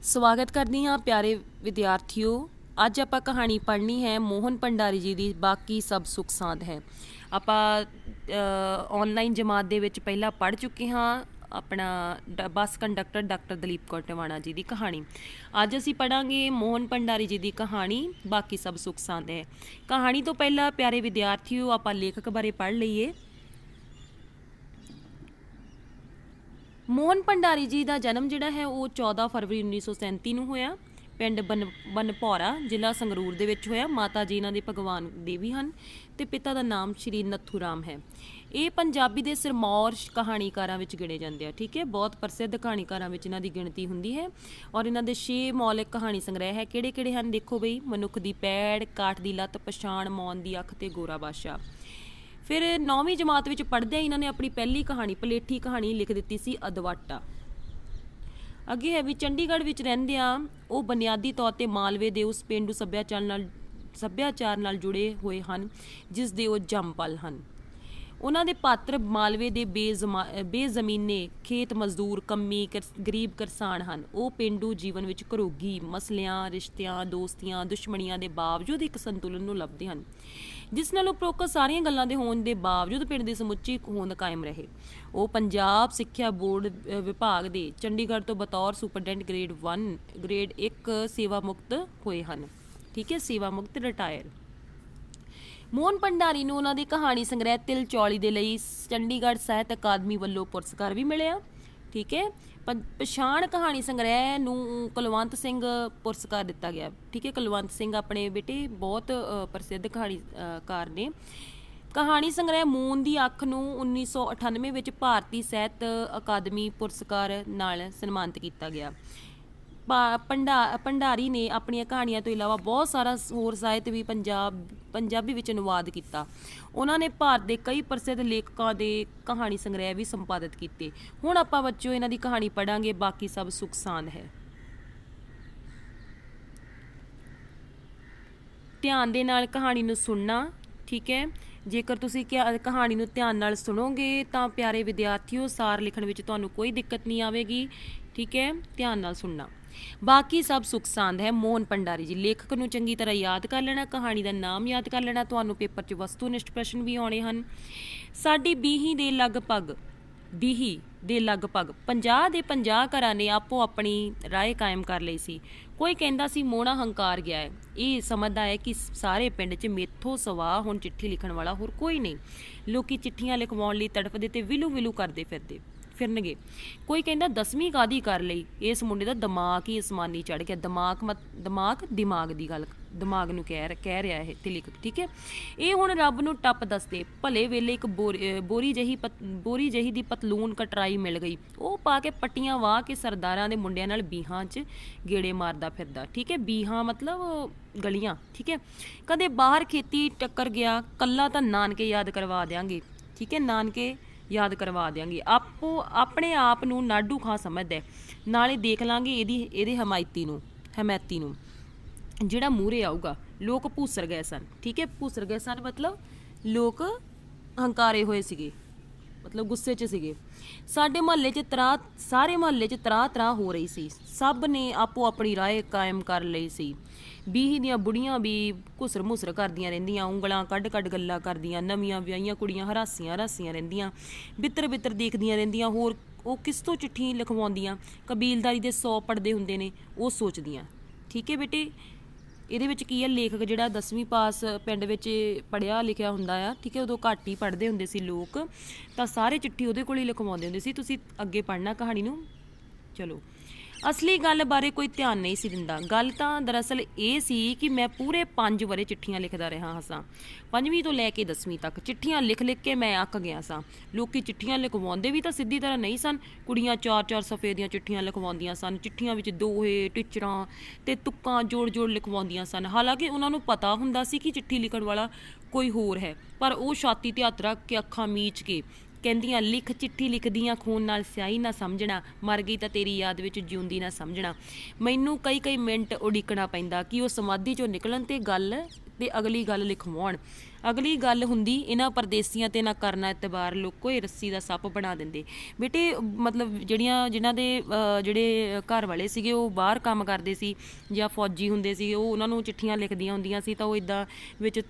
स्वागत करती हाँ प्यारे विद्यार्थियों। अज आप कहानी पढ़नी है मोहन भंडारी जी की बाकी सब सुख साध है। आप ऑनलाइन जमात दे विच पहला पढ़ चुके हाँ अपना bus conductor doctor Dalip Kaur Tiwana ji की कहानी। अज असी पढ़ांगे मोहन भंडारी जी की कहानी बाकी सब सुख साध है। कहानी तो पहला प्यारे विद्यार्थियों आप लेखक बारे पढ़ लीए। मोहन भंडारी जी का जन्म जिहड़ा है वो 14 फरवरी 1937 ਨੂੰ ਹੋਇਆ। ਪਿੰਡ ਬਨਭੌਰਾ ਜ਼ਿਲ੍ਹਾ ਸੰਗਰੂਰ ਦੇ ਵਿੱਚ ਹੋਇਆ। ਮਾਤਾ ਜੀ ਇਹਨਾਂ ਦੇ ਭਗਵਾਨ ਦੇਵੀ ਹਨ ਤੇ ਪਿਤਾ ਦਾ ਨਾਮ ਸ਼੍ਰੀ ਨੱਥੂ ਰਾਮ ਹੈ। ਇਹ ਪੰਜਾਬੀ ਦੇ ਸਿਰਮੌਰ ਕਹਾਣੀਕਾਰਾਂ ਵਿੱਚ ਗਿਣੇ ਜਾਂਦੇ ਆ। ਠੀਕ ਹੈ, ਬਹੁਤ ਪ੍ਰਸਿੱਧ ਕਹਾਣੀਕਾਰਾਂ ਵਿੱਚ ਇਹਨਾਂ ਦੀ ਗਿਣਤੀ ਹੁੰਦੀ ਹੈ ਔਰ ਇਹਨਾਂ ਦੇ 6 ਮੌਲਿਕ ਕਹਾਣੀ ਸੰਗ੍ਰਹਿ ਹੈ। ਕਿਹੜੇ ਕਿਹੜੇ ਹਨ ਦੇਖੋ ਬਈ। ਮਨੁੱਖ ਦੀ ਪੈੜ, ਕਾਠ ਦੀ ਲੱਤ, ਪਛਾਣ, ਮੌਨ ਦੀ ਅੱਖ ਤੇ ਗੋਰਾ ਬਾਦਸ਼ਾਹ। फिर 9वीं जमात में पढ़दे इन्होंने अपनी पहली कहानी पलेठी कहानी लिख दी सी अदवाटा। अगे है भी चंडीगढ़ में रहिंदे वो बुनियादी तौर पर मालवे के उस पेंडू सभ्याचार नाल जुड़े हुए हैं जिस दे वो जमपल हैं। उन्होंने पात्र मालवे के बेजमीने खेत मजदूर कमी गरीब करसान हैं। वो पेंडू जीवन में घरोगी मसलियां रिश्तियां दोस्तियां दुश्मनियां के बावजूद एक संतुलन नूं लभदे हैं जिस नाल उपरोक्त सारियां गल्लां दे होण दे बावजूद पिंड दी समुची होंद कायम रहे। वो पंजाब सिक्ख्या बोर्ड विभाग दे चंडीगढ़ तो बतौर सुपरडेंट ग्रेड 1 सेवा मुक्त होए हैं। ठीक है, सेवा मुक्त रिटायर। मोहन भंडारी ਨੂੰ ਉਹਨਾਂ ਦੀ कहानी संग्रह तिल चौली ਦੇ ਲਈ ਚੰਡੀਗੜ੍ਹ ਸਾਹਿਤ ਅਕਾਦਮੀ ਵੱਲੋਂ ਪੁਰਸਕਾਰ ਵੀ ਮਿਲਿਆ। ठीक है, ਪਛਾਣ कहानी संग्रह ਨੂੰ ਕੁਲਵੰਤ ਸਿੰਘ ਪੁਰਸਕਾਰ ਦਿੱਤਾ ਗਿਆ। ठीक है, ਕੁਲਵੰਤ ਸਿੰਘ ਆਪਣੇ ਬੇਟੇ ਬਹੁਤ ਪ੍ਰਸਿੱਧ ਕਹਾਣੀਕਾਰ ਨੇ। ਕਹਾਣੀ ਸੰਗ੍ਰਹਿ ਮੂਨ ਦੀ ਅੱਖ ਨੂੰ 1998 ਵਿੱਚ ਭਾਰਤੀ ਸਾਹਿਤ ਅਕਾਦਮੀ ਪੁਰਸਕਾਰ ਨਾਲ ਸਨਮਾਨਿਤ ਕੀਤਾ ਗਿਆ। ਭੰਡਾਰੀ ਨੇ ਆਪਣੀਆਂ ਕਹਾਣੀਆਂ ਤੋਂ ਇਲਾਵਾ ਬਹੁਤ ਸਾਰਾ ਹੋਰ ਸਾਹਿਤ ਵੀ ਪੰਜਾਬੀ ਵਿੱਚ ਅਨੁਵਾਦ ਕੀਤਾ। ਉਹਨਾਂ ਨੇ ਭਾਰਤ ਦੇ ਕਈ ਪ੍ਰਸਿੱਧ ਲੇਖਕਾਂ ਦੇ ਕਹਾਣੀ ਸੰਗ੍ਰਹਿ ਵੀ ਸੰਪਾਦਿਤ ਕੀਤੇ। ਹੁਣ ਆਪਾਂ ਬੱਚਿਓ ਇਹਨਾਂ ਦੀ ਕਹਾਣੀ ਪੜਾਂਗੇ ਬਾਕੀ ਸਭ ਸੁਖ ਸਾਂਦ ਹੈ। ਧਿਆਨ ਦੇ ਨਾਲ ਕਹਾਣੀ ਨੂੰ ਸੁਣਨਾ। ਠੀਕ ਹੈ, ਜੇਕਰ ਤੁਸੀਂ ਕਹਾਣੀ ਨੂੰ ਧਿਆਨ ਨਾਲ ਸੁਣੋਗੇ ਤਾਂ ਪਿਆਰੇ ਵਿਦਿਆਰਥੀਓ ਸਾਰ ਲਿਖਣ ਵਿੱਚ ਤੁਹਾਨੂੰ ਕੋਈ ਦਿੱਕਤ ਨਹੀਂ ਆਵੇਗੀ। ਠੀਕ ਹੈ, ਧਿਆਨ ਨਾਲ ਸੁਣਨਾ। बाकी सब सुख सांद है मोहन भंडारी जी। लेखक नूं चंगी तरह याद कर लेना, कहानी का नाम याद कर लेना। तुहानूं पेपर 'च वस्तुनिष्ठ प्रश्न भी आने हैं। साडी बीही दे लगभग 50 ਦੇ 50 घरां ने आपो अपनी राय कायम कर लई सी। कोई कहंदा सी मोहना हंकार गया है। ये समझदा है कि सारे पिंड 'ਚ मेथों सवा हुण चिट्ठी लिखण वाला होर कोई नहीं। लोकी चिट्ठियां लिखवाउण लई तड़फदे ते विलू विलू करदे फिरनगे। कोई कहता 10वीं कादी कर लई, इस मुंडे दा दिमाग ही आसमानी चढ़ गया। दिमाग की गल दिमाग नूं कह रहा है ते लिख। ठीक है, ये हुण रब नूं टप दसदे भले वेले एक बोरी जही दी पतलून कटराई मिल गई। वो पा के पट्टियां वाह के सरदारां दे मुंडियां नाल बीहां 'च गेड़े मारदा फिरदा। ठीक है, बीहां मतलब गलियां। ठीक है, कदे बाहर खेती टक्कर गया कल्ला तां नानके याद करवा देंगे। ठीक है, नानके याद करवा देंगे। आपो अपने आप नूं नाडू खां समझदा है। नाले देख लांगे ਇਹਦੀ ਹਮਾਇਤੀ ਨੂੰ ਜਿਹੜਾ ਮੂਹਰੇ ਆਊਗਾ। ਲੋਕ ਭੂਸਰ ਗਏ ਸਨ। ठीक है, ਭੂਸਰ ਗਏ ਸਨ मतलब ਲੋਕ ਹੰਕਾਰੇ ਹੋਏ ਸੀਗੇ, मतलब ਗੁੱਸੇ 'ਚ ਸੀਗੇ। ਸਾਡੇ ਮੁਹੱਲੇ 'ਚ ਸਾਰੇ ਮੁਹੱਲੇ 'ਚ ਤਰਾ ਹੋ ਰਹੀ ਸੀ। ਸਭ ਨੇ ਆਪੋ ਆਪਣੀ ਰਾਏ ਕਾਇਮ ਕਰ ਲਈ ਸੀ। ਬੀਹੀ ਦੀਆਂ ਬੁੜੀਆਂ ਵੀ ਘੁਸਰ ਮੁਸਰ ਕਰਦੀਆਂ ਰਹਿੰਦੀਆਂ, ਉਂਗਲਾਂ ਕੱਢ ਗੱਲਾਂ ਕਰਦੀਆਂ। ਨਵੀਆਂ ਵਿਆਹੀਆਂ ਕੁੜੀਆਂ ਹਰਾਸੀਆਂ ਰਹਿੰਦੀਆਂ, ਬਿੱਤਰ ਦੇਖਦੀਆਂ ਰਹਿੰਦੀਆਂ। ਹੋਰ ਉਹ ਕਿਸ ਤੋਂ ਚਿੱਠੀ ਲਿਖਵਾਉਂਦੀਆਂ। ਕਬੀਲਦਾਰੀ ਦੇ 100 ਪੜਦੇ ਹੁੰਦੇ ਨੇ ਉਹ ਸੋਚਦੀਆਂ। ਠੀਕ ਹੈ ਬੇਟੇ, ਇਹਦੇ ਵਿੱਚ ਕੀ ਹੈ, ਲੇਖਕ ਜਿਹੜਾ 10ਵੀਂ ਪਾਸ ਪਿੰਡ ਵਿੱਚ ਪੜ੍ਹਿਆ ਲਿਖਿਆ ਹੁੰਦਾ ਆ। ਠੀਕ ਹੈ, ਉਦੋਂ ਘੱਟ ਹੀ ਪੜ੍ਹਦੇ ਹੁੰਦੇ ਸੀ ਲੋਕ, ਤਾਂ ਸਾਰੇ ਚਿੱਠੀ ਉਹਦੇ ਕੋਲ ਹੀ ਲਿਖਵਾਉਂਦੇ ਹੁੰਦੇ ਸੀ। ਤੁਸੀਂ ਅੱਗੇ ਪੜ੍ਹਨਾ ਕਹਾਣੀ ਨੂੰ। ਚਲੋ, असली गल बारे कोई ध्यान नहीं सी दिंदा। गल तां दरअसल ये सी कि मैं पूरे 5 वरे चिट्ठियां लिखदा रहा हां। 5वीं तो लैके 10वीं तक चिट्ठियां लिख के मैं अक गया सां। लोकी चिट्ठियां लिखवाउंदे भी तां सिद्धी तरह नहीं सन। कुड़ियां 4-4 सफ़े दीयां चिट्ठियां लिखवाउंदियां सन। चिट्ठियां विच दोहे टिचरां ते तुक्कां जोड़ लिखवाउंदियां सन। हालांकि उन्हां नूं पता हुंदा सी कि चिट्ठी लिखण वाला कोई होर है, पर वो छाती ते हत्थ रख के अखां मीच के ਕਹਿੰਦੀਆਂ ਲਿਖ चिट्ठी लिखदियां खून नाल स्याही ना समझना, मर गई तो तेरी याद विच जिउंदी ना समझना। मैनू कई मिनट उड़ीकना पैंदा कि वो समाधि चों निकलन ते गल ਤੇ ਅਗਲੀ ਗੱਲ ਲਿਖਵਾਉਣ। ਅਗਲੀ ਗੱਲ ਹੁੰਦੀ ਇਹਨਾਂ ਪਰਦੇਸੀਆਂ ਤੇ ਨਾ ਕਰਨਾ ਇਤਬਾਰ, ਲੋਕੋ ਇਹ ਰੱਸੀ ਦਾ ਸੱਪ ਬਣਾ ਦਿੰਦੇ। ਬੇਟੇ ਮਤਲਬ ਜਿਨ੍ਹਾਂ ਦੇ ਜਿਹੜੇ ਘਰ ਵਾਲੇ ਸੀਗੇ ਉਹ ਬਾਹਰ ਕੰਮ ਕਰਦੇ ਸੀ ਜਾਂ ਫੌਜੀ ਹੁੰਦੇ ਸੀ, ਉਹ ਉਹਨਾਂ ਨੂੰ ਚਿੱਠੀਆਂ ਲਿਖਦੀਆਂ ਹੁੰਦੀਆਂ ਸੀ ਤਾਂ ਉਹ ਇੱਦਾਂ ਵਿੱਚ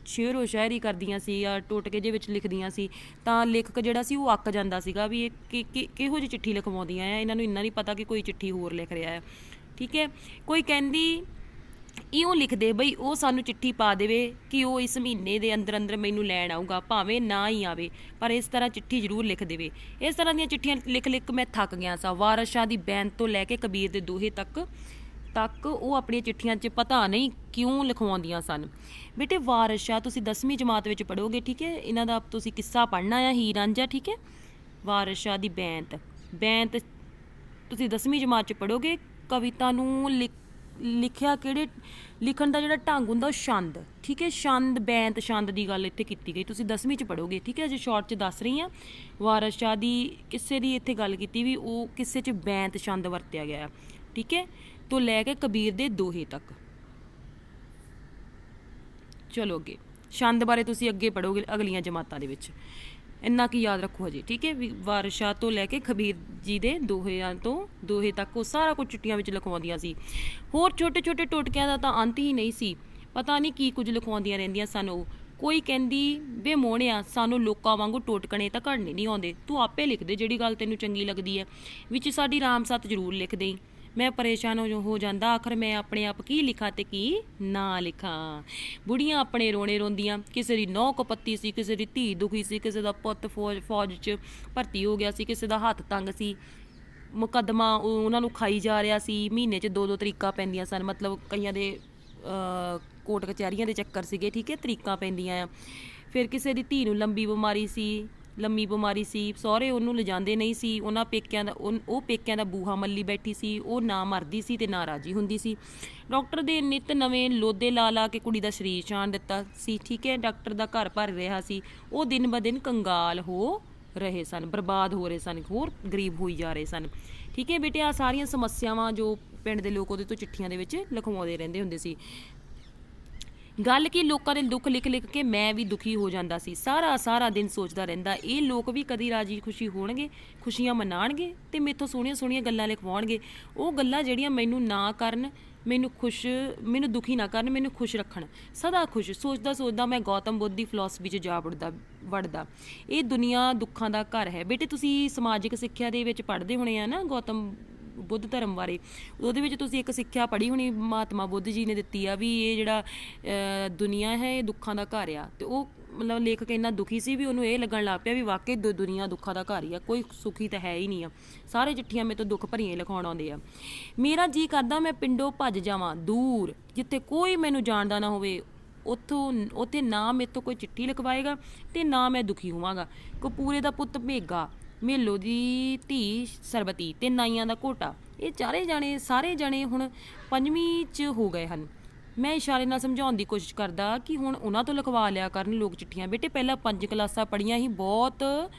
ਸ਼ੇਰੋ ਸ਼ਾਇਰੀ ਕਰਦੀਆਂ ਸੀ ਜਾਂ ਟੋਟਕੇ ਜਿਹੇ ਵਿੱਚ ਲਿਖਦੀਆਂ ਸੀ, ਤਾਂ ਲੇਖਕ ਜਿਹੜਾ ਸੀ ਉਹ ਅੱਕ ਜਾਂਦਾ ਸੀਗਾ ਵੀ ਇਹ ਕਿਹੋ ਜਿਹੀ ਚਿੱਠੀ ਲਿਖਵਾਉਂਦੀਆਂ ਆ, ਇਹਨਾਂ ਨੂੰ ਇੰਨਾ ਨਹੀਂ ਪਤਾ ਕਿ ਕੋਈ ਚਿੱਠੀ ਹੋਰ ਲਿਖ ਰਿਹਾ ਹੈ। ਠੀਕ ਹੈ, ਕੋਈ ਕਹਿੰਦੀ ਇਉਂ ਲਿਖਦੇ ਬਈ ਉਹ ਸਾਨੂੰ ਚਿੱਠੀ ਪਾ ਦੇਵੇ ਕਿ ਉਹ ਇਸ ਮਹੀਨੇ ਦੇ ਅੰਦਰ ਅੰਦਰ ਮੈਨੂੰ ਲੈਣ ਆਊਗਾ, ਭਾਵੇਂ ਨਾ ਹੀ ਆਵੇ ਪਰ ਇਸ ਤਰ੍ਹਾਂ ਚਿੱਠੀ ਜ਼ਰੂਰ ਲਿਖ ਦੇਵੇ। ਇਸ ਤਰ੍ਹਾਂ ਦੀਆਂ ਚਿੱਠੀਆਂ ਲਿਖ ਲਿਖ ਮੈਂ ਥੱਕ ਗਿਆ ਸਾਂ। ਵਾਰਿਸ ਸ਼ਾਹ ਦੀ ਬੈਂਤ ਤੋਂ ਲੈ ਕੇ ਕਬੀਰ ਦੇ ਦੋਹੇ ਤੱਕ ਉਹ ਆਪਣੀਆਂ ਚਿੱਠੀਆਂ 'ਚ ਪਤਾ ਨਹੀਂ ਕਿਉਂ ਲਿਖਵਾਉਂਦੀਆਂ ਸਨ। ਬੇਟੇ ਵਾਰਿਸ ਸ਼ਾਹ ਤੁਸੀਂ 10ਵੀਂ ਜਮਾਤ ਵਿੱਚ ਪੜ੍ਹੋਗੇ, ਠੀਕ ਹੈ, ਇਹਨਾਂ ਦਾ ਤੁਸੀਂ ਕਿੱਸਾ ਪੜ੍ਹਨਾ ਆ ਹੀਰ ਰਾਂਝਾ, ਠੀਕ ਹੈ। ਵਾਰਿਸ ਸ਼ਾਹ ਦੀ ਬੈਂਤ ਤੁਸੀਂ 10ਵੀਂ ਜਮਾਤ 'ਚ ਪੜ੍ਹੋਗੇ। ਕਵਿਤਾ ਨੂੰ ਲਿਖਿਆ ਲਿਖਣ ਦਾ ਜਿਹੜਾ ਢੰਗ ਹੁੰਦਾ ਉਹ ਛੰਦ, ਠੀਕ ਹੈ, ਛੰਦ ਬੈਂਤ ਛੰਦ ਦੀ ਗੱਲ ਇੱਥੇ ਕੀਤੀ ਗਈ, ਤੁਸੀਂ 10ਵੀਂ 'ਚ ਪੜ੍ਹੋਗੇ, ਠੀਕ ਹੈ। ਅਜੇ ਸ਼ਾਰਟ 'ਚ ਦੱਸ ਰਹੀ ਹਾਂ। ਵਾਰਿਸ ਸ਼ਾਹ ਦੀ ਕਿੱਸੇ ਦੀ ਇੱਥੇ ਗੱਲ ਕੀਤੀ ਵੀ ਉਹ ਕਿਸੇ 'ਚ ਬੈਂਤ ਛੰਦ ਵਰਤਿਆ ਗਿਆ, ਠੀਕ ਹੈ, ਤੋਂ ਲੈ ਕੇ ਕਬੀਰ ਦੇ ਦੋਹੇ ਤੱਕ। ਚਲੋ ਅੱਗੇ ਛੰਦ ਬਾਰੇ ਤੁਸੀਂ ਅੱਗੇ ਪੜ੍ਹੋਗੇ ਅਗਲੀਆਂ ਜਮਾਤਾਂ ਦੇ ਵਿੱਚ, ਇੰਨਾ ਕੀ ਯਾਦ ਰੱਖੋ ਹਜੇ, ਠੀਕ ਹੈ। ਵੀ ਵਾਰਿਸ ਸ਼ਾਹ ਤੋਂ ਲੈ ਕੇ ਕਬੀਰ ਜੀ ਦੇ ਦੋਹੇ ਤੱਕ ਉਹ ਸਾਰਾ ਕੁਝ ਚਿੱਠੀਆਂ ਵਿੱਚ ਲਿਖਵਾਉਂਦੀਆਂ ਸੀ। ਹੋਰ ਛੋਟੇ ਛੋਟੇ ਟੋਟਕਿਆਂ ਦਾ ਤਾਂ ਅੰਤ ਹੀ ਨਹੀਂ ਸੀ, ਪਤਾ ਨਹੀਂ ਕੀ ਕੁਝ ਲਿਖਵਾਉਂਦੀਆਂ ਰਹਿੰਦੀਆਂ ਸਨ ਉਹ। ਕੋਈ ਕਹਿੰਦੀ ਵੇ ਮੋਹਣਿਆ ਸਾਨੂੰ ਲੋਕਾਂ ਵਾਂਗੂ ਟੋਟਕਣੇ ਤਾਂ ਘੜਨੇ ਨਹੀਂ ਆਉਂਦੇ, ਤੂੰ ਆਪੇ ਲਿਖ ਦੇ ਜਿਹੜੀ ਗੱਲ ਤੈਨੂੰ ਚੰਗੀ ਲੱਗਦੀ ਹੈ, ਵਿੱਚ ਸਾਡੀ ਰਾਮ ਸਤ ਜ਼ਰੂਰ ਲਿਖ ਦੇਈਂ। ਮੈਂ ਪਰੇਸ਼ਾਨ ਹੋ ਜਾਂਦਾ, ਆਖਰ ਮੈਂ ਆਪਣੇ ਆਪ ਕੀ ਲਿਖਾਂ ਤੇ ਕੀ ਨਾ ਲਿਖਾਂ। ਬੁੜੀਆਂ ਆਪਣੇ ਰੋਣੇ ਰੋਂਦੀਆਂ, ਕਿਸੇ ਦੀ ਨਹੁੰ ਕਪੱਤੀ ਸੀ, ਕਿਸੇ ਦੀ ਧੀ ਦੁਖੀ ਸੀ, ਕਿਸੇ ਦਾ ਪੁੱਤ ਫੌਜ 'ਚ ਭਰਤੀ ਹੋ ਗਿਆ ਸੀ, ਕਿਸੇ ਦਾ ਹੱਥ ਤੰਗ ਸੀ, ਮੁਕੱਦਮਾ ਉਹਨਾਂ ਨੂੰ ਖਾਈ ਜਾ ਰਿਹਾ ਸੀ, ਮਹੀਨੇ 'ਚ 2-2 ਤਰੀਕਾਂ ਪੈਂਦੀਆਂ ਸਨ, ਮਤਲਬ ਕਈਆਂ ਦੇ ਕੋਰਟ ਕਚਹਿਰੀਆਂ ਦੇ ਚੱਕਰ ਸੀਗੇ, ਠੀਕ ਹੈ, ਤਰੀਕਾਂ ਪੈਂਦੀਆਂ ਆ। ਫਿਰ ਕਿਸੇ ਦੀ ਧੀ ਨੂੰ ਲੰਮੀ ਬਿਮਾਰੀ ਸੀ, ਸਹੁਰੇ ਉਹਨੂੰ ਲਿਜਾਂਦੇ ਨਹੀਂ ਸੀ, ਉਹ ਪੇਕਿਆਂ ਦਾ ਬੂਹਾ ਮੱਲੀ ਬੈਠੀ ਸੀ, ਉਹ ਨਾ ਮਰਦੀ ਸੀ ਤੇ ਨਾ ਰਾਜੀ ਹੁੰਦੀ ਸੀ। ਡਾਕਟਰ ਦੇ ਨਿੱਤ ਨਵੇਂ ਲੋਦੇ ਲਾ ਕੇ ਕੁੜੀ ਦਾ ਸਰੀਰ ਛਾਣ ਦਿੱਤਾ ਸੀ, ਠੀਕ ਹੈ, ਡਾਕਟਰ ਦਾ ਘਰ ਭਰ ਰਿਹਾ ਸੀ, ਉਹ ਦਿਨ ਬ ਦਿਨ ਕੰਗਾਲ ਹੋ ਰਹੇ ਸਨ, ਬਰਬਾਦ ਹੋ ਰਹੇ ਸਨ, ਹੋਰ ਗਰੀਬ ਹੋਈ ਜਾ ਰਹੇ ਸਨ, ਠੀਕ ਹੈ। ਬੇਟੇ ਆਹ ਸਾਰੀਆਂ ਸਮੱਸਿਆਵਾਂ ਜੋ ਪਿੰਡ ਦੇ ਲੋਕ ਉਹਦੇ ਤੋਂ ਚਿੱਠੀਆਂ ਦੇ ਵਿੱਚ ਲਿਖਵਾਉਂਦੇ ਰਹਿੰਦੇ ਹੁੰਦੇ ਸੀ। ਗੱਲ ਕੀ ਲੋਕਾਂ ਦੇ ਦੁੱਖ ਲਿਖ ਲਿਖ ਕੇ ਮੈਂ ਵੀ ਦੁਖੀ ਹੋ ਜਾਂਦਾ ਸੀ, ਸਾਰਾ ਦਿਨ ਸੋਚਦਾ ਰਹਿੰਦਾ ਇਹ ਲੋਕ ਵੀ ਕਦੀ ਰਾਜੀ ਖੁਸ਼ੀ ਹੋਣਗੇ, ਖੁਸ਼ੀਆਂ ਮਨਾਉਣਗੇ ਤੇ ਮੇਥੋਂ ਸੋਹਣੀਆਂ ਸੋਹਣੀਆਂ ਗੱਲਾਂ ਲਿਖਵਾਉਣਗੇ, ਉਹ ਗੱਲਾਂ ਜਿਹੜੀਆਂ ਮੈਨੂੰ ਨਾ ਕਰਨ, ਮੈਨੂੰ ਦੁਖੀ ਨਾ ਕਰਨ, ਮੈਨੂੰ ਖੁਸ਼ ਰੱਖਣ, ਸਦਾ ਖੁਸ਼। ਸੋਚਦਾ ਮੈਂ ਗੌਤਮ ਬੁੱਧ ਦੀ ਫਿਲਾਸਫੀ 'ਚ ਜਾ ਵੜਦਾ। ਇਹ ਦੁਨੀਆ ਦੁੱਖਾਂ ਦਾ ਘਰ ਹੈ। ਬੇਟੇ ਤੁਸੀਂ ਸਮਾਜਿਕ ਸਿੱਖਿਆ ਦੇ ਵਿੱਚ ਪੜ੍ਹਦੇ ਹੋਣੇ ਆ ਨਾ ਗੌਤਮ ਬੁੱਧ ਧਰਮ ਬਾਰੇ, ਉਹਦੇ ਵਿੱਚ ਤੁਸੀਂ ਇੱਕ ਸਿੱਖਿਆ ਪੜ੍ਹੀ ਹੋਣੀ ਮਹਾਤਮਾ ਬੁੱਧ ਜੀ ਨੇ ਦਿੱਤੀ ਆ ਵੀ ਇਹ ਜਿਹੜਾ ਦੁਨੀਆ ਹੈ ਇਹ ਦੁੱਖਾਂ ਦਾ ਘਰ ਆ। ਤੇ ਉਹ ਮਤਲਬ ਲੇਖਕ ਇੰਨਾ ਦੁਖੀ ਸੀ ਵੀ ਉਹਨੂੰ ਇਹ ਲੱਗਣ ਲੱਗ ਪਿਆ ਵੀ ਵਾਕਈ ਦੁਨੀਆ ਦੁੱਖਾਂ ਦਾ ਘਰ ਹੀ ਆ, ਕੋਈ ਸੁਖੀ ਤਾਂ ਹੈ ਹੀ ਨਹੀਂ ਆ, ਸਾਰੇ ਚਿੱਠੀਆਂ ਮੇਰੇ ਤੋਂ ਦੁੱਖ ਭਰੀਆਂ ਲਿਖਾਉਣ ਆਉਂਦੇ ਆ। ਮੇਰਾ ਜੀ ਕਰਦਾ ਮੈਂ ਪਿੰਡੋਂ ਭੱਜ ਜਾਵਾਂ ਦੂਰ, ਜਿੱਥੇ ਕੋਈ ਮੈਨੂੰ ਜਾਣਦਾ ਨਾ ਹੋਵੇ, ਉੱਥੇ ਨਾ ਮੇਰੇ ਤੋਂ ਕੋਈ ਚਿੱਠੀ ਲਿਖਵਾਏਗਾ ਤੇ ਨਾ ਮੈਂ ਦੁਖੀ ਹੋਵਾਂਗਾ। ਕਪੂਰੇ ਦਾ ਪੁੱਤ ਭੇਗਾ, ਮੇਲੋ ਦੀ ਧੀ ਸਰਬਤੀ ਤੇ ਨਾਈਆਂ ਦਾ ਘੋਟਾ, ਇਹ ਸਾਰੇ ਜਾਣੇ ਹੁਣ 5ਵੀਂ 'ਚ ਹੋ ਗਏ ਹਨ। ਮੈਂ ਇਸ਼ਾਰੇ ਨਾਲ ਸਮਝਾਉਣ ਦੀ ਕੋਸ਼ਿਸ਼ ਕਰਦਾ ਕਿ ਹੁਣ ਉਹਨਾਂ ਤੋਂ ਲਿਖਵਾ ਲਿਆ ਕਰਨ ਲੋਕ ਚਿੱਠੀਆਂ। ਬੇਟੇ ਪਹਿਲਾਂ 5 ਕਲਾਸਾਂ ਪੜ੍ਹੀਆਂ ਹੀ ਬਹੁਤ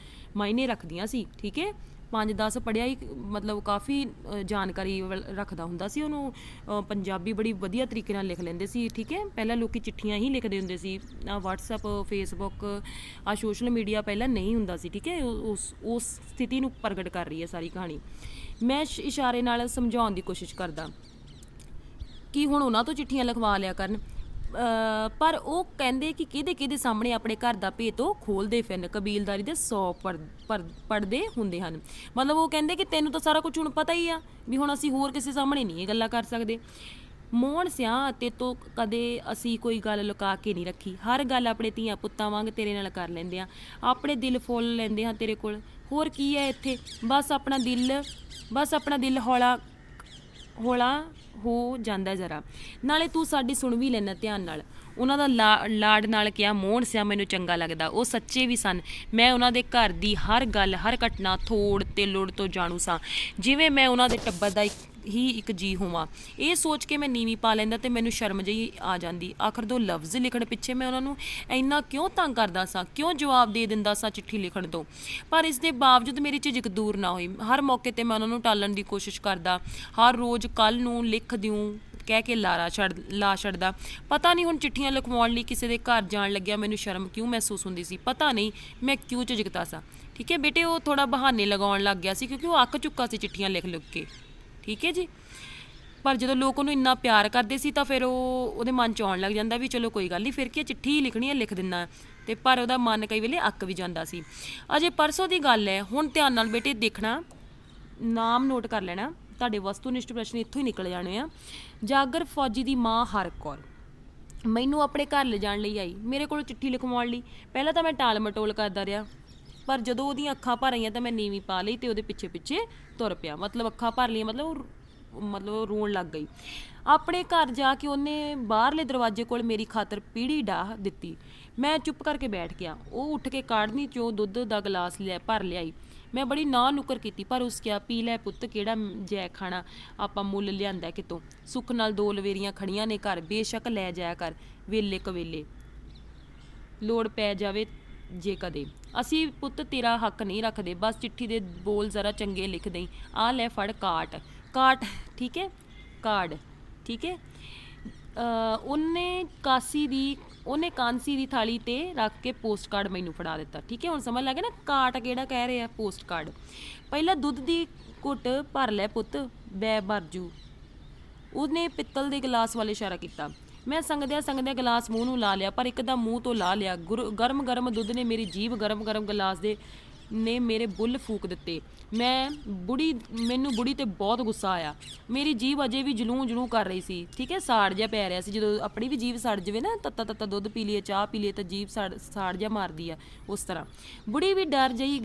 ਮਾਇਨੇ ਰੱਖਦੀਆਂ ਸੀ, ਠੀਕ ਹੈ, 5-10 ਪੜ੍ਹਿਆ ਹੀ ਮਤਲਬ ਕਾਫੀ ਜਾਣਕਾਰੀ ਰੱਖਦਾ ਹੁੰਦਾ ਸੀ ਉਹਨੂੰ। ਪੰਜਾਬੀ ਬੜੀ ਵਧੀਆ ਤਰੀਕੇ ਨਾਲ ਲਿਖ ਲੈਂਦੇ ਸੀ, ਠੀਕ ਹੈ। ਪਹਿਲਾਂ ਲੋਕ ਚਿੱਠੀਆਂ ਹੀ ਲਿਖਦੇ ਹੁੰਦੇ ਸੀ, ਵਟਸਐਪ ਫੇਸਬੁੱਕ ਸੋਸ਼ਲ ਮੀਡੀਆ ਪਹਿਲਾਂ ਨਹੀਂ ਹੁੰਦਾ ਸੀ, ਠੀਕ ਹੈ। ਉਸ ਸਥਿਤੀ ਨੂੰ ਪ੍ਰਗਟ ਕਰ ਰਹੀ ਹੈ ਸਾਰੀ ਕਹਾਣੀ। ਮੈਂ ਇਸ਼ਾਰੇ ਨਾਲ ਸਮਝਾਉਣ ਦੀ ਕੋਸ਼ਿਸ਼ ਕਰਦਾ ਕਿ ਹੁਣ ਉਹਨਾਂ ਤੋਂ ਚਿੱਠੀਆਂ ਲਿਖਵਾ ਲਿਆ ਕਰਨ, ਪਰ ਉਹ ਕਹਿੰਦੇ ਕਿ ਕਿਹਦੇ ਸਾਹਮਣੇ ਆਪਣੇ ਘਰ ਦਾ ਭੇਤ ਉਹ ਖੋਲ੍ਹਦੇ ਫਿਰਨ, ਕਬੀਲਦਾਰੀ ਦੇ 100 ਪੜਦੇ ਹੁੰਦੇ ਹਨ। ਮਤਲਬ ਉਹ ਕਹਿੰਦੇ ਕਿ ਤੈਨੂੰ ਤਾਂ ਸਾਰਾ ਕੁਝ ਹੁਣ ਪਤਾ ਹੀ ਆ ਵੀ ਹੁਣ ਅਸੀਂ ਹੋਰ ਕਿਸੇ ਸਾਹਮਣੇ ਨਹੀਂ ਇਹ ਗੱਲਾਂ ਕਰ ਸਕਦੇ। ਮੋਹਣ ਸਿਆ ਤੇ ਤੋਂ ਕਦੇ ਅਸੀਂ ਕੋਈ ਗੱਲ ਲੁਕਾ ਕੇ ਨਹੀਂ ਰੱਖੀ, ਹਰ ਗੱਲ ਆਪਣੇ ਧੀਆਂ ਪੁੱਤਾਂ ਵਾਂਗ ਤੇਰੇ ਨਾਲ ਕਰ ਲੈਂਦੇ ਆ, ਆਪਣੇ ਦਿਲ ਫੁੱਲ ਲੈਂਦੇ ਹਾਂ ਤੇਰੇ ਕੋਲ, ਹੋਰ ਕੀ ਹੈ ਇੱਥੇ, ਬਸ ਆਪਣਾ ਦਿਲ ਹੌਲਾ ਹੋ ਜਾਂਦਾ ਜ਼ਰਾ, ਨਾਲੇ ਤੂੰ ਸਾਡੀ ਸੁਣ ਵੀ ਲੈਣਾ ਧਿਆਨ ਨਾਲ। ਉਹਨਾਂ ਦਾ ਲਾਡ ਨਾਲ ਕਿਹਾ ਮੋਹਣ ਸਿਆ ਮੈਨੂੰ ਚੰਗਾ ਲੱਗਦਾ, ਉਹ ਸੱਚੇ ਵੀ ਸਨ। ਮੈਂ ਉਹਨਾਂ ਦੇ ਘਰ ਦੀ ਹਰ ਗੱਲ ਹਰ ਘਟਨਾ ਥੋੜ ਤੇ ਲੋੜ ਤੋਂ ਜਾਣੂ ਸਾਂ, ਜਿਵੇਂ ਮੈਂ ਉਹਨਾਂ ਦੇ ਟੱਬਰ ਦਾ ਇੱਕ ਜੀ ਹੋਵਾਂ। ਇਹ ਸੋਚ ਕੇ ਮੈਂ ਨੀਵੀਂ ਪਾ ਲੈਂਦਾ ਤੇ ਮੈਨੂੰ ਸ਼ਰਮ ਜਿਹੀ ਆ ਜਾਂਦੀ। ਆਖਰ 2 ਲਫ਼ਜ਼ ਲਿਖਣ ਪਿੱਛੇ ਮੈਂ ਉਹਨਾਂ ਨੂੰ ਇੰਨਾ ਕਿਉਂ ਤੰਗ ਕਰਦਾ ਸਾਂ, ਕਿਉਂ ਜਵਾਬ ਦੇ ਦਿੰਦਾ ਸਾਂ ਚਿੱਠੀ ਲਿਖਣ ਤੋਂ। ਪਰ ਇਸ ਦੇ ਬਾਵਜੂਦ ਮੇਰੀ ਝਿਜਕ ਦੂਰ ਨਾ ਹੋਈ। ਹਰ ਮੌਕੇ 'ਤੇ ਮੈਂ ਉਹਨਾਂ ਨੂੰ ਟਾਲਣ ਦੀ ਕੋਸ਼ਿਸ਼ ਕਰਦਾ, ਹਰ ਰੋਜ਼ ਕੱਲ੍ਹ ਨੂੰ ਲਿਖ ਦਿਊਂ ਕਹਿ ਕੇ ਲਾ ਛੱਡਦਾ। ਪਤਾ ਨਹੀਂ ਹੁਣ ਚਿੱਠੀਆਂ ਲਿਖਵਾਉਣ ਲਈ ਕਿਸੇ ਦੇ ਘਰ ਜਾਣ ਲੱਗਿਆ ਮੈਨੂੰ ਸ਼ਰਮ ਕਿਉਂ ਮਹਿਸੂਸ ਹੁੰਦੀ ਸੀ, ਪਤਾ ਨਹੀਂ ਮੈਂ ਕਿਉਂ ਝਿਜਕਦਾ ਸਾਂ। ਠੀਕ ਹੈ ਬੇਟੇ, ਉਹ ਥੋੜ੍ਹਾ ਬਹਾਨੇ ਲਗਾਉਣ ਲੱਗ ਗਿਆ ਸੀ ਕਿਉਂਕਿ ਉਹ ਅੱਕ ਚੁੱਕਾ ਸੀ ਚਿੱਠੀਆਂ ਲਿਖ ਲਿਖ ਕੇ। ਠੀਕ ਹੈ ਜੀ। ਪਰ ਜਦੋਂ ਲੋਕ ਉਹਨੂੰ ਇੰਨਾ ਪਿਆਰ ਕਰਦੇ ਸੀ ਤਾਂ ਫਿਰ ਉਹਦੇ ਮਨ 'ਚ ਆਉਣ ਲੱਗ ਜਾਂਦਾ ਵੀ ਚਲੋ ਕੋਈ ਗੱਲ ਨਹੀਂ, ਫਿਰ ਕੀ ਚਿੱਠੀ ਹੀ ਲਿਖਣੀ ਹੈ, ਲਿਖ ਦਿੰਦਾ। ਅਤੇ ਪਰ ਉਹਦਾ ਮਨ ਕਈ ਵੇਲੇ ਅੱਕ ਵੀ ਜਾਂਦਾ ਸੀ। ਅਜੇ ਪਰਸੋਂ ਦੀ ਗੱਲ ਹੈ। ਹੁਣ ਧਿਆਨ ਨਾਲ ਬੇਟੇ ਦੇਖਣਾ, ਨਾਮ ਨੋਟ ਕਰ ਲੈਣਾ, ਤੁਹਾਡੇ ਵਸਤੂਨਿਸ਼ਟ ਪ੍ਰਸ਼ਨ ਇੱਥੋਂ ਹੀ ਨਿਕਲ ਜਾਣੇ ਆ। ਜਾਗਰ ਫੌਜੀ ਦੀ ਮਾਂ ਹਰ ਕੌਰ ਮੈਨੂੰ ਆਪਣੇ ਘਰ ਲਿਜਾਣ ਲਈ ਆਈ, ਮੇਰੇ ਕੋਲ ਚਿੱਠੀ ਲਿਖਵਾਉਣ ਲਈ। ਪਹਿਲਾਂ ਤਾਂ ਮੈਂ ਟਾਲ ਮਟੋਲ ਕਰਦਾ ਰਿਹਾ, ਪਰ ਜਦੋਂ ਉਹਦੀਆਂ ਅੱਖਾਂ ਭਰ ਆਈਆਂ ਤਾਂ ਮੈਂ ਨੀਵੀਂ ਪਾ ਲਈ ਅਤੇ ਉਹਦੇ ਪਿੱਛੇ ਪਿੱਛੇ ਤੁਰ ਪਿਆ। ਮਤਲਬ ਅੱਖਾਂ ਭਰ ਲਈਆਂ, ਮਤਲਬ ਰੋਣ ਲੱਗ ਗਈ। ਆਪਣੇ ਘਰ ਜਾ ਕੇ ਉਹਨੇ ਬਾਹਰਲੇ ਦਰਵਾਜ਼ੇ ਕੋਲ ਮੇਰੀ ਖਾਤਰ ਪੀੜੀ ਡਾਹ ਦਿੱਤੀ। ਮੈਂ ਚੁੱਪ ਕਰਕੇ ਬੈਠ ਗਿਆ। ਉਹ ਉੱਠ ਕੇ ਕਾੜਨੀ 'ਚੋਂ ਦੁੱਧ ਦਾ ਗਲਾਸ ਭਰ ਲਿਆਈ। ਮੈਂ ਬੜੀ ਨਾਂਹ ਨੁੱਕਰ ਕੀਤੀ, ਪਰ ਉਸ ਕਿਹਾ, ਪੀ ਲੈ ਪੁੱਤ, ਕਿਹੜਾ ਜੈ ਖਾਣਾ ਆਪਾਂ ਮੁੱਲ ਲਿਆਂਦਾ ਕਿਤੋਂ। ਸੁੱਖ ਨਾਲ 2 ਲਵੇਰੀਆਂ ਖੜੀਆਂ ਨੇ ਘਰ, ਬੇਸ਼ੱਕ ਲੈ ਜਾਇਆ ਕਰ ਵੇਲੇ ਕਵੇਲੇ, ਲੋੜ ਪੈ ਜਾਵੇ ਜੇ ਕਦੇ। ਅਸੀਂ ਪੁੱਤ ਤੇਰਾ ਹੱਕ ਨਹੀਂ ਰੱਖਦੇ, ਬਸ ਚਿੱਠੀ ਦੇ ਬੋਲ ਜ਼ਰਾ ਚੰਗੇ ਲਿਖ ਦਈ। ਆਹ ਲੈ ਫੜ ਕਾਟ, ਠੀਕ ਹੈ, ਕਾਰਡ, ਠੀਕ ਹੈ। ਉਹਨੇ ਕਾਂਸੀ ਦੀ ਥਾਲੀ 'ਤੇ ਰੱਖ ਕੇ ਪੋਸਟ ਕਾਰਡ ਮੈਨੂੰ ਫੜਾ ਦਿੱਤਾ। ਠੀਕ ਹੈ, ਹੁਣ ਸਮਝ ਲੱਗ ਗਿਆ ਨਾ ਕਾਟ ਕਿਹੜਾ ਕਹਿ ਰਹੇ ਆ, ਪੋਸਟ ਕਾਰਡ। ਪਹਿਲਾਂ ਦੁੱਧ ਦੀ ਘੁੱਟ ਭਰ ਲੈ ਪੁੱਤ, ਬੈ ਬਰਜੂ। ਉਹਨੇ ਪਿੱਤਲ ਦੇ ਗਲਾਸ ਵੱਲ ਇਸ਼ਾਰਾ ਕੀਤਾ। ਮੈਂ ਸੰਗਦਿਆਂ ਗਲਾਸ ਮੂੰਹ ਨੂੰ ਲਾ ਲਿਆ, ਪਰ ਇੱਕਦਮ ਮੂੰਹ ਤੋਂ ਲਾ ਲਿਆ। ਗਰਮ ਦੁੱਧ ਨੇ ਮੇਰੀ ਜੀਭ, ਗਰਮ ਗਲਾਸ ਨੇ ਮੇਰੇ ਬੁੱਲ ਫੂਕ ਦਿੱਤੇ। ਮੈਨੂੰ ਬੁੜੀ 'ਤੇ ਬਹੁਤ ਗੁੱਸਾ ਆਇਆ। ਮੇਰੀ ਜੀਭ ਅਜੇ ਵੀ ਜਲੂੰ ਕਰ ਰਹੀ ਸੀ। ਠੀਕ ਹੈ, ਸਾੜ ਜਿਹਾ ਪੈ ਰਿਹਾ ਸੀ। ਜਦੋਂ ਆਪਣੀ ਵੀ ਜੀਭ ਸੜ ਜਾਵੇ ਨਾ, ਤੱਤਾ ਦੁੱਧ ਪੀ ਲਈਏ, ਚਾਹ ਪੀ ਲਈਏ ਤਾਂ ਜੀਭ ਸਾੜ ਜਿਹਾ ਮਾਰਦੀ ਆ, ਉਸ ਤਰ੍ਹਾਂ ਬੁੜੀ ਵੀ ਡਰ ਜਿਹੀ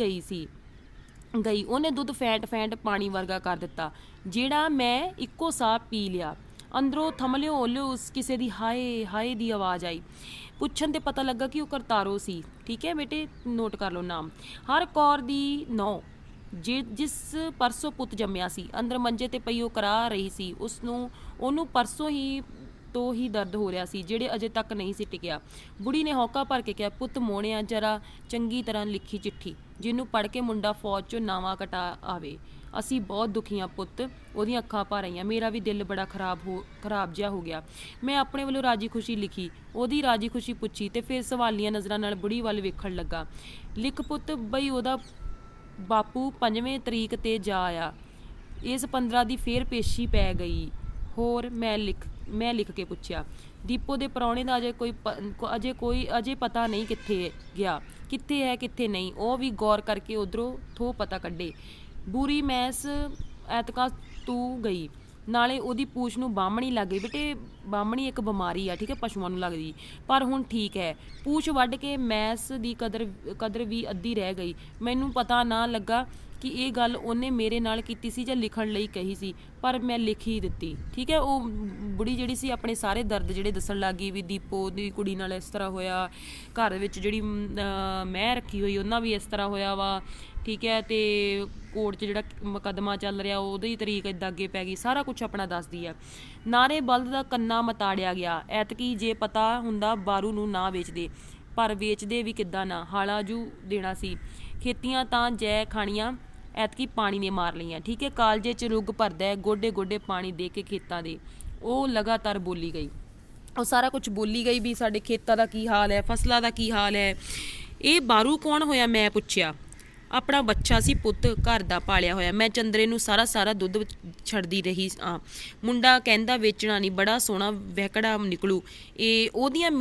ਗਈ। ਉਹਨੇ ਦੁੱਧ ਫੈਂਟ ਪਾਣੀ ਵਰਗਾ ਕਰ ਦਿੱਤਾ, ਜਿਹੜਾ ਮੈਂ ਇੱਕੋ ਸਾਹ ਪੀ ਲਿਆ। ਅੰਦਰੋਂ ਥਮਲਿਓ ਉਸ ਕਿਸੇ ਦੀ ਹਾਏ ਦੀ ਆਵਾਜ਼ ਆਈ। ਪੁੱਛਣ 'ਤੇ ਪਤਾ ਲੱਗਾ ਕਿ ਉਹ ਕਰਤਾਰੋ ਸੀ। ਠੀਕ ਹੈ ਬੇਟੇ, ਨੋਟ ਕਰ ਲਓ ਨਾਮ। ਹਰ ਕੌਰ ਦੀ ਨੌਂ, ਜਿਸ ਪਰਸੋਂ ਪੁੱਤ ਜੰਮਿਆ ਸੀ। ਅੰਦਰ ਮੰਜੇ 'ਤੇ ਪਈ ਉਹ ਕਰਾ ਰਹੀ ਸੀ। ਉਹਨੂੰ ਪਰਸੋਂ ਤੋਂ ਹੀ ਦਰਦ ਹੋ ਰਿਹਾ ਸੀ, ਜਿਹੜੇ ਅਜੇ ਤੱਕ ਨਹੀਂ ਸੀ ਟਿਕਿਆ। ਬੁੜੀ ਨੇ ਹੌਕਾ ਭਰ ਕੇ ਕਿਹਾ, ਪੁੱਤ ਮੋਹਣਿਆ, ਜਰਾ ਚੰਗੀ ਤਰ੍ਹਾਂ ਲਿਖੀ ਚਿੱਠੀ, ਜਿਹਨੂੰ ਪੜ੍ਹ ਕੇ ਮੁੰਡਾ ਫੌਜ 'ਚੋਂ ਨਾਵਾਂ ਕਟਾ ਆਵੇ। ਅਸੀਂ ਬਹੁਤ ਦੁਖੀ ਹਾਂ ਪੁੱਤ। ਉਹਦੀਆਂ ਅੱਖਾਂ ਭਰ ਆਈਆਂ। ਮੇਰਾ ਵੀ ਦਿਲ ਬੜਾ ਖਰਾਬ ਜਿਹਾ ਹੋ ਗਿਆ। ਮੈਂ ਆਪਣੇ ਵੱਲੋਂ ਰਾਜੀ ਖੁਸ਼ੀ ਲਿਖੀ, ਉਹਦੀ ਰਾਜੀ ਖੁਸ਼ੀ ਪੁੱਛੀ, ਅਤੇ ਫਿਰ ਸਵਾਲੀਆਂ ਨਜ਼ਰਾਂ ਨਾਲ ਬੁੜੀ ਵੱਲ ਵੇਖਣ ਲੱਗਾ। ਲਿਖ ਪੁੱਤ ਬਈ ਉਹਦਾ ਬਾਪੂ 5ਵੀਂ ਤਰੀਕ 'ਤੇ ਜਾ ਆਇਆ, ਇਸ 15 ਦੀ ਫੇਰ ਪੇਸ਼ੀ ਪੈ ਗਈ। ਹੋਰ ਮੈਂ ਲਿਖ ਕੇ ਪੁੱਛਿਆ। ਦੀਪੋ ਦੇ ਪ੍ਰਾਹੁਣੇ ਦਾ ਅਜੇ ਪਤਾ ਨਹੀਂ ਕਿੱਥੇ ਗਿਆ, ਕਿੱਥੇ ਹੈ ਕਿੱਥੇ ਨਹੀਂ। ਉਹ ਵੀ ਗੌਰ ਕਰਕੇ ਉੱਧਰੋਂ ਥੋ ਪਤਾ ਕੱਢੇ। ਬੁਰੀ ਮੈਸ ਐਤਕਾਂ ਤੂੰ ਗਈ, ਨਾਲੇ ਉਹਦੀ ਪੂਛ ਨੂੰ ਬਾਹਮਣੀ ਲੱਗ ਗਈ। ਬੇਟੇ ਬਾਹਮਣੀ ਇੱਕ ਬਿਮਾਰੀ ਆ, ਠੀਕ ਹੈ, ਪਸ਼ੂਆਂ ਨੂੰ ਲੱਗਦੀ, ਪਰ ਹੁਣ ਠੀਕ ਹੈ। ਪੂਛ ਵੱਢ ਕੇ ਮੈਸ ਦੀ ਕਦਰ ਵੀ ਅੱਧੀ ਰਹਿ ਗਈ। ਮੈਨੂੰ ਪਤਾ ਨਾ ਲੱਗਾ ਕਿ ਇਹ ਗੱਲ ਉਹਨੇ ਮੇਰੇ ਨਾਲ ਕੀਤੀ ਸੀ ਜਾਂ ਲਿਖਣ ਲਈ ਕਹੀ ਸੀ, ਪਰ ਮੈਂ ਲਿਖ ਹੀ ਦਿੱਤੀ। ਠੀਕ ਹੈ, ਉਹ ਬੁੜੀ ਜਿਹੜੀ ਸੀ ਆਪਣੇ ਸਾਰੇ ਦਰਦ ਜਿਹੜੇ ਦੱਸਣ ਲੱਗ ਗਈ ਵੀ ਦੀਪੋ ਦੀ ਕੁੜੀ ਨਾਲ ਇਸ ਤਰ੍ਹਾਂ ਹੋਇਆ, ਘਰ ਵਿੱਚ ਜਿਹੜੀ ਮੈਂ ਰੱਖੀ ਹੋਈ ਉਹਨਾਂ ਵੀ ਇਸ ਤਰ੍ਹਾਂ ਹੋਇਆ ਵਾ। ਠੀਕ ਹੈ, ਅਤੇ ਕੋਰਟ 'ਚ ਜਿਹੜਾ ਮੁਕੱਦਮਾ ਚੱਲ ਰਿਹਾ ਉਹਦੀ ਤਰੀਕ ਇੱਦਾਂ ਅੱਗੇ ਪੈ ਗਈ, ਸਾਰਾ ਕੁਛ ਆਪਣਾ ਦੱਸਦੀ ਆ। ਨਾਰੇ ਬਲਦ ਦਾ ਕੰਨਾ ਮਤਾੜਿਆ ਗਿਆ। ਐਤਕੀ ਜੇ ਪਤਾ ਹੁੰਦਾ ਬਾਰੂ ਨੂੰ ਨਾ ਵੇਚਦੇ, ਪਰ ਵੇਚਦੇ ਵੀ ਕਿੱਦਾਂ ਨਾ, ਹਾਲਾਜੂ ਦੇਣਾ ਸੀ। ਖੇਤੀਆਂ ਤਾਂ ਜੈ ਖਾਣੀਆਂ, ਐਤਕੀ ਪਾਣੀ ਨੇ ਮਾਰ ਲਈਆਂ। ਠੀਕ ਹੈ, ਕਾਲਜੇ 'ਚ ਰੁੱਗ ਭਰਦਾ, ਗੋਡੇ ਪਾਣੀ ਦੇ ਕੇ ਖੇਤਾਂ ਦੇ। ਉਹ ਲਗਾਤਾਰ ਬੋਲੀ ਗਈ, ਉਹ ਸਾਰਾ ਕੁਛ ਬੋਲੀ ਗਈ ਵੀ ਸਾਡੇ ਖੇਤਾਂ ਦਾ ਕੀ ਹਾਲ ਹੈ, ਫਸਲਾਂ ਦਾ ਕੀ ਹਾਲ ਹੈ। ਇਹ ਬਾਰੂ ਕੌਣ ਹੋਇਆ, ਮੈਂ ਪੁੱਛਿਆ। ਆਪਣਾ ਬੱਚਾ ਸੀ ਪੁੱਤ, ਘਰ ਦਾ ਪਾਲਿਆ ਹੋਇਆ। ਮੈਂ ਚੰਦਰੇ ਨੂੰ ਸਾਰਾ ਦੁੱਧ ਛੱਡਦੀ ਰਹੀ। ਮੁੰਡਾ ਕਹਿੰਦਾ ਵੇਚਣਾ ਨਹੀਂ, ਬੜਾ ਸੋਹਣਾ ਵਹਿਕੜਾ ਨਿਕਲੂ। ਇਹ ਉਹਦੀਆਂ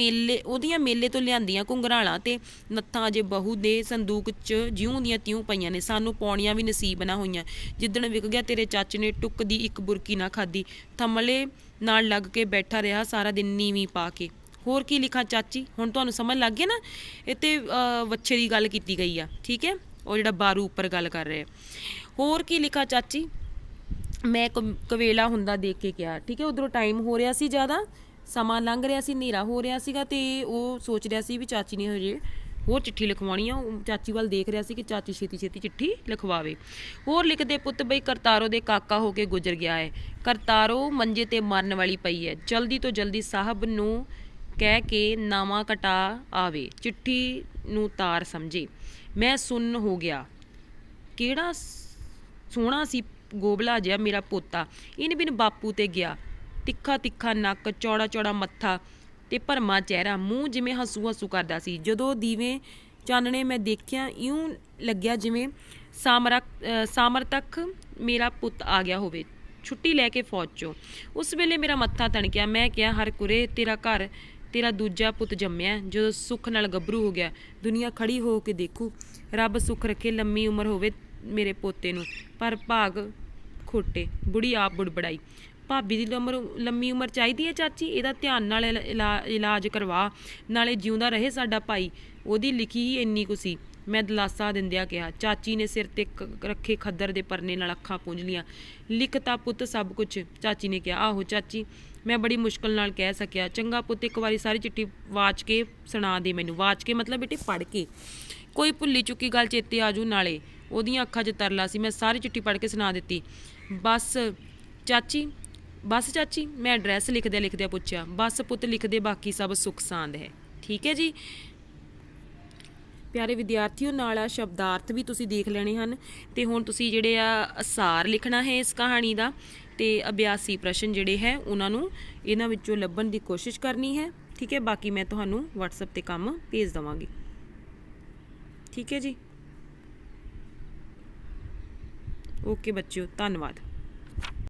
ਮੇਲੇ ਤੋਂ ਲਿਆਂਦੀਆਂ ਘੁੰਗਰਾਲਾਂ ਤੇ ਨੱਥਾਂ ਅਜੇ ਬਹੂ ਦੇ ਸੰਦੂਕ 'ਚ ਜਿਉਂ ਦੀਆਂ ਤਿਉਂ ਪਈਆਂ ਨੇ। ਸਾਨੂੰ ਪਾਉਣੀਆਂ ਵੀ ਨਸੀਬ ਨਾ ਹੋਈਆਂ। ਜਿੱਦਣ ਵਿਕ ਗਿਆ ਤੇਰੇ ਚਾਚੇ ਨੇ ਟੁੱਕ ਦੀ ਇੱਕ ਬੁਰਕੀ ਨਾ ਖਾਧੀ, ਥਮਲੇ ਨਾਲ ਲੱਗ ਕੇ ਬੈਠਾ ਰਿਹਾ ਸਾਰਾ ਦਿਨ ਨੀਵੀਂ ਪਾ ਕੇ। ਹੋਰ ਕੀ ਲਿਖਾਂ ਚਾਚੀ, ਹੁਣ ਤੁਹਾਨੂੰ ਸਮਝ ਲੱਗ ਗਿਆ ਨਾ, ਇਹ 'ਤੇ ਵੱਛੇ ਦੀ ਗੱਲ ਕੀਤੀ ਗਈ ਆ। ਠੀਕ ਹੈ, ਉਹ ਜਿਹੜਾ ਬਾਰੂ ਉੱਪਰ ਗੱਲ ਕਰ ਰਿਹਾ। ਹੋਰ ਕੀ ਲਿਖਾ ਚਾਚੀ, ਮੈਂ ਕਵੇਲਾ ਹੁੰਦਾ ਦੇਖ ਕੇ ਕਿਹਾ। ਠੀਕ ਹੈ, ਉੱਧਰੋਂ ਟਾਈਮ ਹੋ ਰਿਹਾ ਸੀ, ਜ਼ਿਆਦਾ ਸਮਾਂ ਲੰਘ ਰਿਹਾ ਸੀ, ਹਨੇਰਾ ਹੋ ਰਿਹਾ ਸੀਗਾ, ਅਤੇ ਉਹ ਸੋਚ ਰਿਹਾ ਸੀ ਵੀ ਚਾਚੀ ਨੇ ਹਜੇ ਹੋਰ ਚਿੱਠੀ ਲਿਖਵਾਉਣੀ ਆ। ਉਹ ਚਾਚੀ ਵੱਲ ਦੇਖ ਰਿਹਾ ਸੀ ਕਿ ਚਾਚੀ ਛੇਤੀ ਚਿੱਠੀ ਲਿਖਵਾਵੇ। ਹੋਰ ਲਿਖਦੇ ਪੁੱਤ ਬਈ ਕਰਤਾਰੋ ਦੇ ਕਾਕਾ ਹੋ ਕੇ ਗੁਜ਼ਰ ਗਿਆ ਹੈ। ਕਰਤਾਰੋ ਮੰਜੇ 'ਤੇ ਮਰਨ ਵਾਲੀ ਪਈ ਹੈ। ਜਲਦੀ ਤੋਂ ਜਲਦੀ ਸਾਹਿਬ ਨੂੰ ਕਹਿ ਕੇ ਨਾਵਾਂ ਕਟਾ ਆਵੇ, ਚਿੱਠੀ ਨੂੰ ਤਾਰ ਸਮਝੇ। ਮੈਂ ਸੁੰਨ ਹੋ ਗਿਆ। ਕਿਹੜਾ ਸੋਹਣਾ ਸੀ ਗੋਬਲਾ ਜਿਹਾ ਮੇਰਾ ਪੋਤਾ, ਇਨ ਬਿਨ ਬਾਪੂ 'ਤੇ ਗਿਆ। ਤਿੱਖਾ ਤਿੱਖਾ ਨੱਕ, ਚੌੜਾ ਚੌੜਾ ਮੱਥਾ ਤੇ ਭਰਮਾ ਚਿਹਰਾ, ਮੂੰਹ ਜਿਵੇਂ ਹੰਸੂ ਹੰਸੂ ਕਰਦਾ ਸੀ। ਜਦੋਂ ਦੀਵੇ ਚਾਨਣੇ ਮੈਂ ਦੇਖਿਆ, ਇਉਂ ਲੱਗਿਆ ਜਿਵੇਂ ਸਾਮਰ ਤੱਕ ਮੇਰਾ ਪੁੱਤ ਆ ਗਿਆ ਹੋਵੇ ਛੁੱਟੀ ਲੈ ਕੇ ਫੌਜ 'ਚੋਂ। ਉਸ ਵੇਲੇ ਮੇਰਾ ਮੱਥਾ ਤਣਕਿਆ। ਮੈਂ ਕਿਹਾ, ਹਰਕੁਰੇ, ਤੇਰਾ ਘਰ ਤੇਰਾ ਦੂਜਾ ਪੁੱਤ ਜੰਮਿਆ, ਜਦੋਂ ਸੁੱਖ ਨਾਲ ਗੱਭਰੂ ਹੋ ਗਿਆ। ਦੁਨੀਆ ਖੜੀ ਹੋ ਕੇ ਦੇਖੂ। ਰੱਬ ਸੁੱਖ ਰੱਖੇ, ਲੰਮੀ ਉਮਰ ਹੋਵੇ ਮੇਰੇ ਪੋਤੇ ਨੂੰ। ਪਰ ਭਾਗ ਖੋਟੇ। ਬੁੜੀ ਆਪ ਬੁੜਬੜਾਈ। ਭਾਬੀ ਦੀ ਲੰਮੀ ਉਮਰ ਚਾਹੀਦੀ ਹੈ ਚਾਚੀ? ਇਹਦਾ ਧਿਆਨ ਨਾਲ ਇਲਾਜ ਕਰਵਾ, ਨਾਲੇ ਜਿਉਂਦਾ ਰਹੇ ਸਾਡਾ ਭਾਈ। ਉਹਦੀ ਲਿਖੀ ਹੀ ਇੰਨੀ ਕੁ ਸੀ, ਮੈਂ ਦਿਲਾਸਾ ਦਿੰਦਿਆਂ ਕਿਹਾ। ਚਾਚੀ ਨੇ ਸਿਰ 'ਤੇ ਰੱਖੇ ਖੱਦਰ ਦੇ ਪਰਨੇ ਨਾਲ ਅੱਖਾਂ ਪੂੰਝ ਲੀਆਂ। ਲਿਖ ਤਾ ਪੁੱਤ ਸਭ ਕੁਛ? ਚਾਚੀ ਨੇ ਕਿਹਾ। ਆਹੋ ਚਾਚੀ, ਮੈਂ ਬੜੀ ਮੁਸ਼ਕਲ ਨਾਲ ਕਹਿ ਸਕਿਆ। ਚੰਗਾ ਪੁੱਤ, ਇੱਕ ਵਾਰੀ ਸਾਰੀ ਚਿੱਠੀ ਵਾਚ ਕੇ ਸੁਣਾ ਦੇ ਮੈਨੂੰ। ਵਾਚ ਕੇ ਮਤਲਬ ਬੇਟੇ ਪੜ੍ਹ ਕੇ, ਕੋਈ ਭੁੱਲੀ ਚੁੱਕੀ ਗੱਲ ਚੇਤੇ ਆਜੂ। ਨਾਲੇ ਉਹਦੀਆਂ ਅੱਖਾਂ 'ਚ ਤਰਲਾ ਸੀ। ਮੈਂ ਸਾਰੀ ਚਿੱਠੀ ਪੜ੍ਹ ਕੇ ਸੁਣਾ ਦਿੱਤੀ। ਬਸ ਚਾਚੀ? ਮੈਂ ਐਡਰੈਸ ਲਿਖਦਿਆਂ ਪੁੱਛਿਆ। ਬਸ ਪੁੱਤ ਲਿਖਦੇ, ਬਾਕੀ ਸਭ ਸੁੱਖ ਸਾਂਦ ਹੈ। ਠੀਕ ਹੈ ਜੀ ਪਿਆਰੇ ਵਿਦਿਆਰਥੀਓ, ਨਾਲ ਆ ਸ਼ਬਦਾਰਥ ਵੀ ਤੁਸੀਂ ਦੇਖ ਲੈਣੇ ਹਨ। ਤੇ ਹੁਣ ਤੁਸੀਂ ਜਿਹੜੇ ਆ ਅਸਾਰ ਲਿਖਣਾ ਹੈ ਇਸ ਕਹਾਣੀ ਦਾ, ਤੇ ਅਭਿਆਸੀ ਪ੍ਰਸ਼ਨ ਜਿਹੜੇ ਹੈ ਉਹਨਾਂ ਨੂੰ ਇਹਨਾਂ ਵਿੱਚੋਂ ਲੱਭਣ ਦੀ ਕੋਸ਼ਿਸ਼ ਕਰਨੀ ਹੈ। ਠੀਕ ਹੈ, ਬਾਕੀ ਮੈਂ ਤੁਹਾਨੂੰ WhatsApp 'ਤੇ ਕੰਮ ਭੇਜ ਦੇਵਾਂਗੀ। ਠੀਕ ਹੈ ਜੀ, ਓਕੇ ਬੱਚਿਓ, ਧੰਨਵਾਦ।